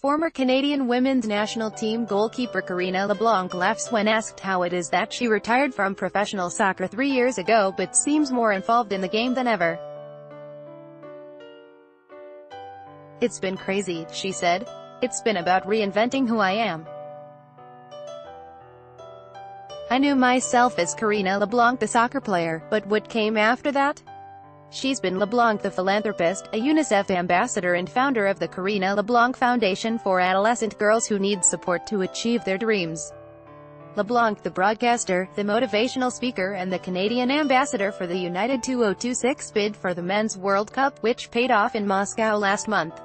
Former Canadian women's national team goalkeeper Karina LeBlanc laughs when asked how it is that she retired from professional soccer 3 years ago but seems more involved in the game than ever. "It's been crazy," she said. "It's been about reinventing who I am. I knew myself as Karina LeBlanc, the soccer player, but what came after that?" She's been LeBlanc the philanthropist, a UNICEF ambassador and founder of the Karina LeBlanc Foundation for adolescent girls who need support to achieve their dreams. LeBlanc, the broadcaster, the motivational speaker and the Canadian ambassador for the United 2026 bid for the Men's World Cup, which paid off in Moscow last month.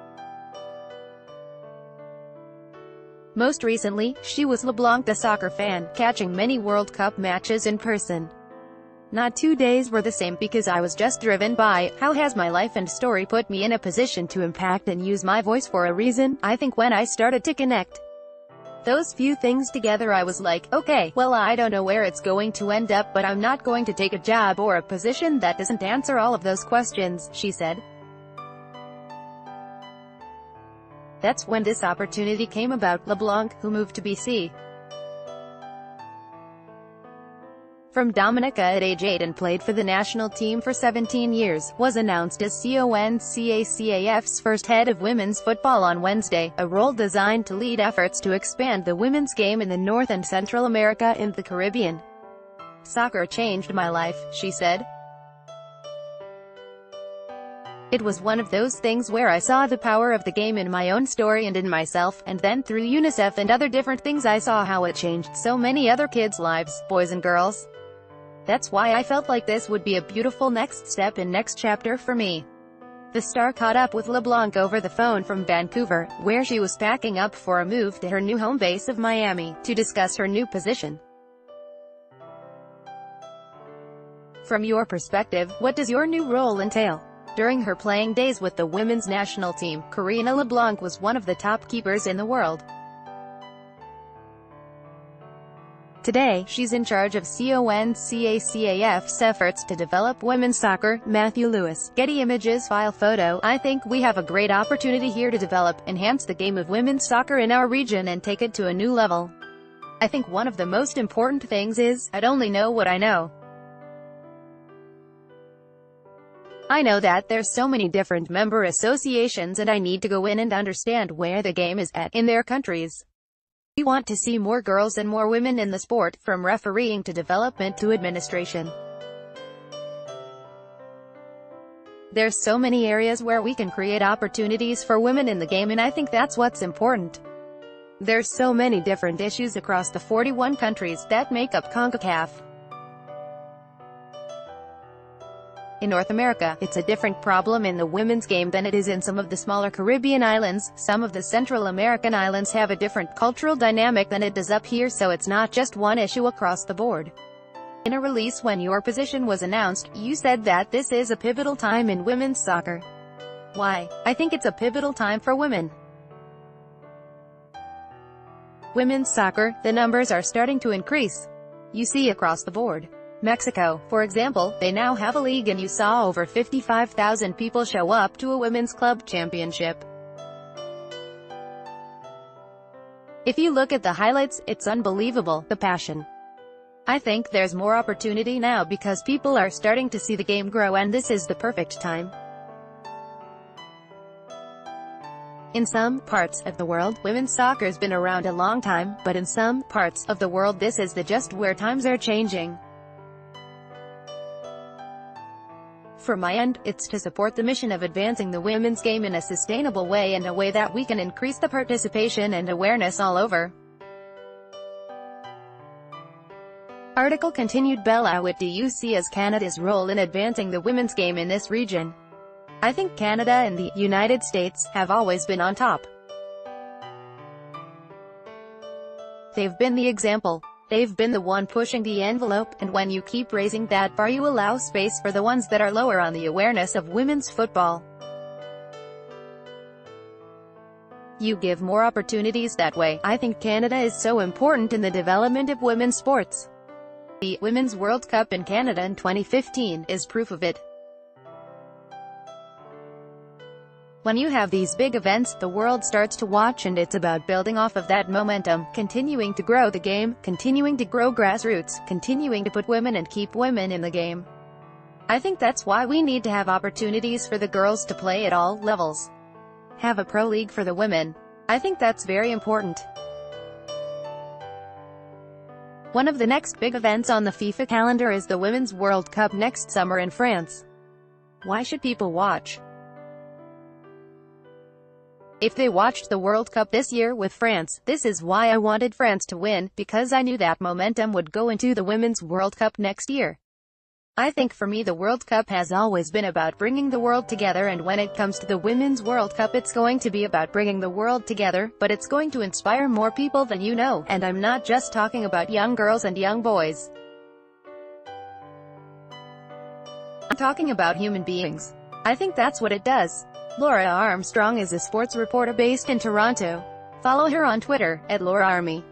Most recently, she was LeBlanc the soccer fan, catching many World Cup matches in person. "Not 2 days were the same because I was just driven by, how has my life and story put me in a position to impact and use my voice for a reason. I think when I started to connect those few things together I was like, okay, well I don't know where it's going to end up, but I'm not going to take a job or a position that doesn't answer all of those questions," she said. That's when this opportunity came about. LeBlanc, who moved to BC from Dominica at age 8 and played for the national team for 17 years, was announced as CONCACAF's first head of women's football on Wednesday, a role designed to lead efforts to expand the women's game in the North and Central America and the Caribbean. "Soccer changed my life," she said. "It was one of those things where I saw the power of the game in my own story and in myself, and then through UNICEF and other different things I saw how it changed so many other kids' lives, boys and girls. That's why I felt like this would be a beautiful next step and next chapter for me." The star caught up with LeBlanc over the phone from Vancouver, where she was packing up for a move to her new home base of Miami, to discuss her new position. "From your perspective, what does your new role entail?" During her playing days with the women's national team, Karina LeBlanc was one of the top keepers in the world. Today, she's in charge of CONCACAF's efforts to develop women's soccer. Matthew Lewis, Getty Images. File photo. "I think we have a great opportunity here to develop, enhance the game of women's soccer in our region and take it to a new level. I think one of the most important things is, I'd only know what I know. I know that there's so many different member associations and I need to go in and understand where the game is at in their countries. We want to see more girls and more women in the sport, from refereeing to development to administration. There's so many areas where we can create opportunities for women in the game and I think that's what's important. There's so many different issues across the 41 countries that make up CONCACAF. In North America, it's a different problem in the women's game than it is in some of the smaller Caribbean islands. Some of the Central American islands have a different cultural dynamic than it does up here, so it's not just one issue across the board." In a release when your position was announced, you said that this is a pivotal time in women's soccer. Why? "I think it's a pivotal time for women. Women's soccer, the numbers are starting to increase. You see across the board. Mexico, for example, they now have a league and you saw over 55,000 people show up to a women's club championship. If you look at the highlights, it's unbelievable, the passion. I think there's more opportunity now because people are starting to see the game grow and this is the perfect time. In some parts of the world, women's soccer's been around a long time, but in some parts of the world this is just where times are changing. From my end, it's to support the mission of advancing the women's game in a sustainable way and a way that we can increase the participation and awareness all over." Article continued. Bella, what do you see as Canada's role in advancing the women's game in this region? "I think Canada and the United States have always been on top. They've been the example. They've been the one pushing the envelope, and when you keep raising that bar you allow space for the ones that are lower on the awareness of women's football. You give more opportunities that way. I think Canada is so important in the development of women's sports. The Women's World Cup in Canada in 2015 is proof of it. When you have these big events, the world starts to watch, and it's about building off of that momentum, continuing to grow the game, continuing to grow grassroots, continuing to put women and keep women in the game. I think that's why we need to have opportunities for the girls to play at all levels. Have a pro league for the women. I think that's very important. One of the next big events on the FIFA calendar is the Women's World Cup next summer in France. Why should people watch? If they watched the World Cup this year with France, this is why I wanted France to win, because I knew that momentum would go into the Women's World Cup next year. I think for me the World Cup has always been about bringing the world together, and when it comes to the Women's World Cup it's going to be about bringing the world together, but it's going to inspire more people than you know, and I'm not just talking about young girls and young boys. I'm talking about human beings. I think that's what it does. Laura Armstrong is a sports reporter based in Toronto. Follow her on Twitter, @LauraArmy.